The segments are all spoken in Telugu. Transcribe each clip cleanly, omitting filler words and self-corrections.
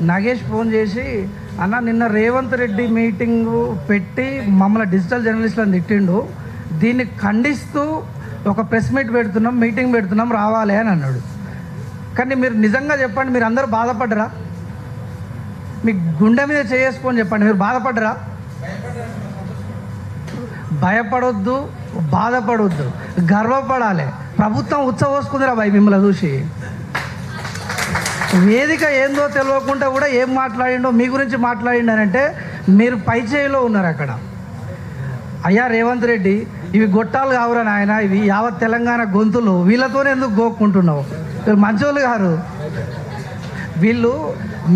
నాగేష్ ఫోన్ చేసి, అన్న నిన్న రేవంత్ రెడ్డి మీటింగు పెట్టి మమ్మల్ని డిజిటల్ జర్నలిస్టులను తిట్టిండు, దీన్ని ఖండిస్తూ ఒక ప్రెస్ మీట్ పెడుతున్నాం, మీటింగ్ పెడుతున్నాం, రావాలి అని అన్నాడు. కానీ మీరు నిజంగా చెప్పండి, మీరు అందరూ బాధపడ్డరా? మీ గుండె మీద చేసుకొని చెప్పండి, మీరు బాధపడ్డరా? భయపడొద్దు, బాధపడొద్దు, గర్వపడాలి. ప్రభుత్వం ఉత్సవోసుకుందిరా భయ్ మిమ్మల్ని చూసి. వేదిక ఏందో తెలియకుండా కూడా ఏం మాట్లాడిండో మీ గురించి మాట్లాడిండనంటే మీరు పై చేయిలో ఉన్నారు అక్కడ. అయ్యా రేవంత్ రెడ్డి, ఇవి గొట్టాలు కావురా నాయన, ఇవి యావత్ తెలంగాణ గొంతులు, వీళ్ళతోనే ఎందుకు గోక్కుంటున్నావు? మంచోళ్ళు గారు వీళ్ళు.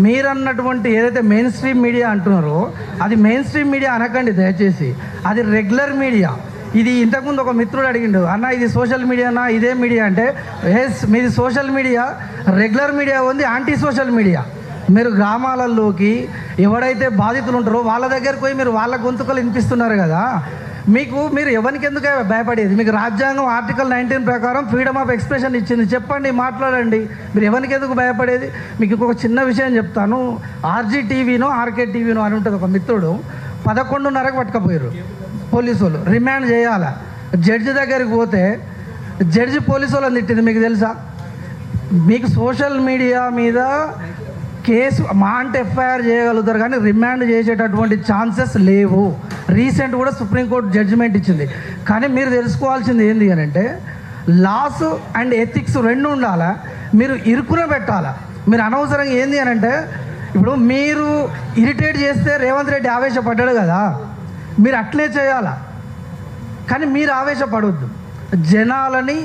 మీరన్నటువంటి ఏదైతే మెయిన్ స్ట్రీమ్ మీడియా అంటున్నారో అది మెయిన్ స్ట్రీమ్ మీడియా అనకండి దయచేసి, అది రెగ్యులర్ మీడియా. ఇది ఇంతకుముందు ఒక మిత్రుడు అడిగిండు, అన్న ఇది సోషల్ మీడియానా, ఇదే మీడియా అంటే, ఎస్ మీది సోషల్ మీడియా, రెగ్యులర్ మీడియా ఉంది యాంటీ సోషల్ మీడియా. మీరు గ్రామాలలోకి ఎవడైతే బాధితులు ఉంటారో వాళ్ళ దగ్గరికి పోయి మీరు వాళ్ళ గొంతుకలు వినిపిస్తున్నారు కదా. మీరు ఎవరికి ఎందుకు భయపడేది? మీకు రాజ్యాంగం ఆర్టికల్ 19 ప్రకారం ఫ్రీడమ్ ఆఫ్ ఎక్స్ప్రెషన్ ఇచ్చింది, చెప్పండి, మాట్లాడండి. మీరు ఎవరికి ఎందుకు భయపడేది? మీకు ఇంకొక చిన్న విషయం చెప్తాను. ఆర్జీ టీవీనో ఆర్కే టీవీనో అని ఉంటుంది ఒక మిత్రుడు, 11:30కు పట్టుకపోయారు పోలీసు వాళ్ళు, రిమాండ్ చేయాలా. జడ్జి దగ్గరికి పోతే జడ్జి పోలీసు వాళ్ళని తిట్టింది, మీకు తెలుసా? మీకు సోషల్ మీడియా మీద కేసు మా అంటే ఎఫ్ఐఆర్ చేయగలుగుతారు కానీ రిమాండ్ చేసేటటువంటి ఛాన్సెస్ లేవు. రీసెంట్ కూడా సుప్రీంకోర్టు జడ్జిమెంట్ ఇచ్చింది. కానీ మీరు తెలుసుకోవాల్సింది ఏంటి అని అంటే, లాస్ అండ్ ఎథిక్స్ రెండు ఉండాలా. మీరు ఇరుకునే పెట్టాలా. మీరు అనవసరంగా ఏంది అని అంటే, ఇప్పుడు మీరు ఇరిటేట్ చేస్తే రేవంత్ రెడ్డి ఆవేశపడ్డాడు కదా, మీరు అట్లే చేయాలా. కానీ మీరు ఆవేశపడవద్దు. జనాలని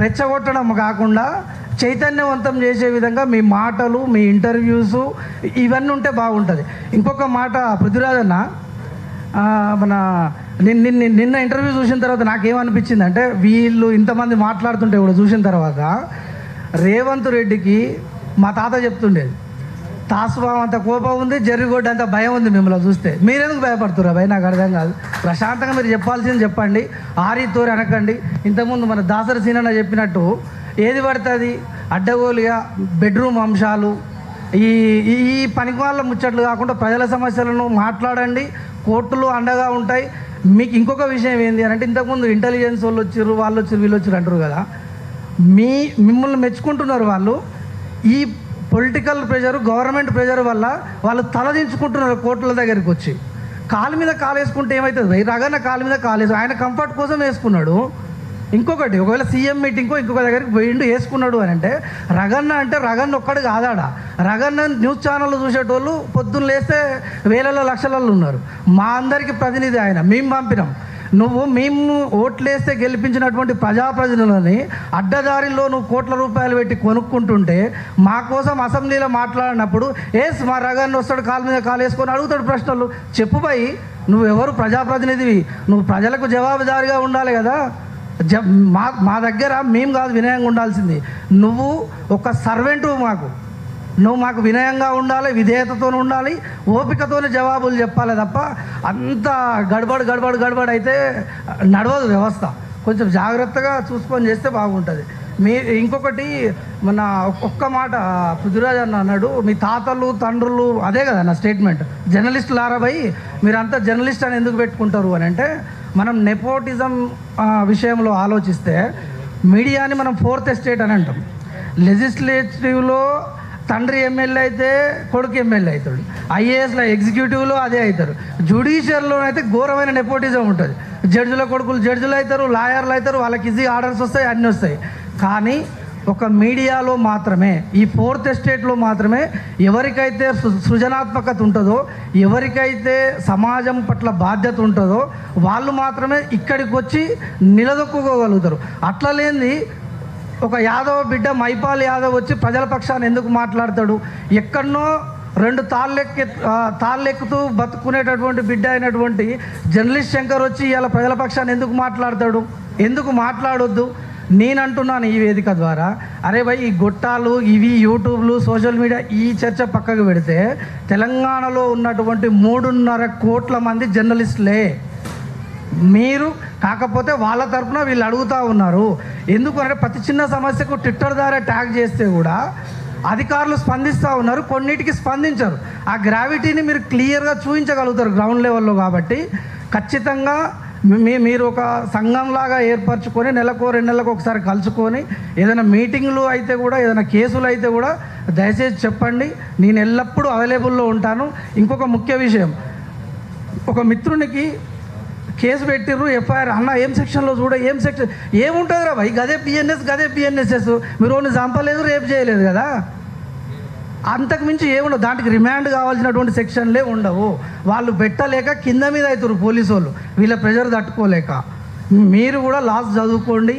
రెచ్చగొట్టడం కాకుండా చైతన్యవంతం చేసే విధంగా మీ మాటలు, మీ ఇంటర్వ్యూస్ ఇవన్నీ ఉంటే బాగుంటుంది. ఇంకొక మాట పృథ్వీరాజ్ అన్న, మన నిన్న ఇంటర్వ్యూ చూసిన తర్వాత నాకేమనిపించింది అంటే, వీళ్ళు ఇంతమంది మాట్లాడుతుంటే కూడా చూసిన తర్వాత రేవంత్ రెడ్డికి మా తాత చెప్తుండేది, తాసుబాం అంత కోపం ఉంది, జర్రిగొడ్డ అంత భయం ఉంది మిమ్మల్ని చూస్తే. మీరెందుకు భయపడుతున్నారు భయ్? నాకు అర్థం కాదు. ప్రశాంతంగా మీరు చెప్పాల్సింది చెప్పండి, ఆరితోరి అనకండి. ఇంతకుముందు మన దాసరి సీనన్న చెప్పినట్టు ఏది పడుతుంది అడ్డగోలుగా బెడ్రూమ్ అంశాలు, ఈ పనికి వాళ్ళ ముచ్చట్లు కాకుండా ప్రజల సమస్యలను మాట్లాడండి. కోర్టులు అండగా ఉంటాయి. మీకు ఇంకొక విషయం ఏంటి అని అంటే, ఇంతకుముందు ఇంటెలిజెన్స్ వాళ్ళు వచ్చారు, వాళ్ళు వచ్చారు, వీళ్ళు వచ్చారు అంటారు కదా. మిమ్మల్ని మెచ్చుకుంటున్నారు వాళ్ళు. ఈ పొలిటికల్ ప్రెషర్, గవర్నమెంట్ ప్రెషర్ వల్ల వాళ్ళు తలదించుకుంటున్నారు కోర్టుల దగ్గరికి వచ్చి. కాలు మీద కాలు వేసుకుంటే ఏమవుతుంది? రగన్న కాలు మీద కాలు వేసు, ఆయన కంఫర్ట్ కోసం వేసుకున్నాడు. ఇంకొకటి, ఒకవేళ సీఎం మీటింగ్కో ఇంకొక దగ్గరికి పోయిండు వేసుకున్నాడు అని అంటే, రగన్న ఒక్కడు కాదాడా. రగన్న న్యూస్ ఛానళ్ళు చూసేటోళ్ళు పొద్దున్న లేస్తే వేలలో లక్షలలో ఉన్నారు. మా అందరికీ ప్రతినిధి ఆయన. మేము పంపినాం. మేము ఓట్లేస్తే గెలిపించినటువంటి ప్రజాప్రతినిధులని అడ్డదారిలో నువ్వు కోట్ల రూపాయలు పెట్టి కొనుక్కుంటుంటే, మా కోసం అసెంబ్లీలో మాట్లాడినప్పుడు మా రగన్న వస్తాడు, కాలు మీద కాలు వేసుకొని అడుగుతాడు ప్రశ్నలు. చెప్పుపోయి నువ్వెవరు? ప్రజాప్రతినిధివి, నువ్వు ప్రజలకు జవాబుదారీగా ఉండాలి కదా. మా దగ్గర మేము కాదు వినయంగా ఉండాల్సింది, నువ్వు ఒక సర్వెంటు. నువ్వు మాకు వినయంగా ఉండాలి, విధేయతతో ఉండాలి, ఓపికతోనే జవాబులు చెప్పాలి తప్ప అంత గడబడి అయితే నడవదు వ్యవస్థ. కొంచెం జాగ్రత్తగా చూసుకొని చేస్తే బాగుంటుంది. ఇంకొకటి, మన ఒక్క మాట పృథ్వీరాజ్ అన్న అన్నాడు, మీ తాతలు తండ్రులు, అదే కదా నా స్టేట్మెంట్, జర్నలిస్టులు ఆరాబోయి మీరంతా జర్నలిస్ట్ అని ఎందుకు పెట్టుకుంటారు అని అంటే, మనం నెపోటిజం విషయంలో ఆలోచిస్తే మీడియాని మనం 4th ఎస్టేట్ అని అంటాం. లెజిస్లేటివ్లో తండ్రి ఎమ్మెల్యే అయితే కొడుకు ఎమ్మెల్యే అవుతాడు, ఐఏఎస్లో ఎగ్జిక్యూటివ్లో అదే అవుతారు, జ్యుడిషియల్లో అయితే ఘోరమైన నెపోటిజం ఉంటుంది. జడ్జిల కొడుకులు జడ్జిలు అవుతారు, లాయర్లు అవుతారు, వాళ్ళకి ఈజీ ఆర్డర్స్ వస్తాయి, అన్నీ వస్తాయి. కానీ ఒక మీడియాలో మాత్రమే, ఈ 4th ఎస్టేట్లో మాత్రమే ఎవరికైతే సృజనాత్మకత ఉంటుందో, ఎవరికైతే సమాజం పట్ల బాధ్యత ఉంటుందో వాళ్ళు మాత్రమే ఇక్కడికి వచ్చి నిలదొక్కుకోగలుగుతారు. అట్లా లేనిది ఒక యాదవ్ బిడ్డ మైపాల్ యాదవ్ వచ్చి ప్రజల పక్షాన్ని ఎందుకు మాట్లాడతాడు? ఎక్కడనో 2 తాళ్ళెక్కుతూ బతుకునేటటువంటి బిడ్డ అయినటువంటి జర్నలిస్ట్ శంకర్ వచ్చి ఇలా ప్రజల పక్షాన్ని ఎందుకు మాట్లాడతాడు? ఎందుకు మాట్లాడొద్దు? నేనంటున్నాను ఈ వేదిక ద్వారా, అరే భయ్, ఈ గొట్టాలు ఇవి యూట్యూబ్లు సోషల్ మీడియా ఈ చర్చ పక్కకు పెడితే తెలంగాణలో ఉన్నటువంటి 3.5 కోట్ల మంది జర్నలిస్టులే. మీరు కాకపోతే వాళ్ళ తరఫున వీళ్ళు అడుగుతూ ఉన్నారు. ఎందుకు అంటే, ప్రతి చిన్న సమస్యకు ట్విట్టర్ ద్వారా ట్యాగ్ చేస్తే కూడా అధికారులు స్పందిస్తూ ఉన్నారు, కొన్నిటికి స్పందించరు. ఆ గ్రావిటీని మీరు క్లియర్గా చూపించగలుగుతారు గ్రౌండ్ లెవెల్లో. కాబట్టి ఖచ్చితంగా మీరు ఒక సంఘంలాగా ఏర్పరచుకొని నెలకు 2 నెలలకు ఒకసారి కలుసుకొని ఏదైనా మీటింగ్లు అయితే కూడా, ఏదైనా కేసులు అయితే కూడా దయచేసి చెప్పండి. నేను ఎల్లప్పుడూ అవైలబుల్లో ఉంటాను. ఇంకొక ముఖ్య విషయం, ఒక మిత్రునికి కేసు పెట్టిర్రు, ఎఫ్ఐఆర్ అన్న ఏం సెక్షన్లో చూడ, ఏం సెక్షన్ ఏముంటుంది రా భయ్, గదే బిఎన్ఎస్ఎస్. మీరు ఓన్లీ చంపలేదు, రేపు చేయలేదు కదా, అంతకు మించి ఏముండవు. దాంట్కి రిమాండ్ కావాల్సినటువంటి సెక్షన్లే ఉండవు. వాళ్ళు పెట్టలేక కింద మీద అవుతారు పోలీసు వాళ్ళు, వీళ్ళ ప్రెజర్ తట్టుకోలేక. మీరు కూడా లాస్ట్ చదువుకోండి.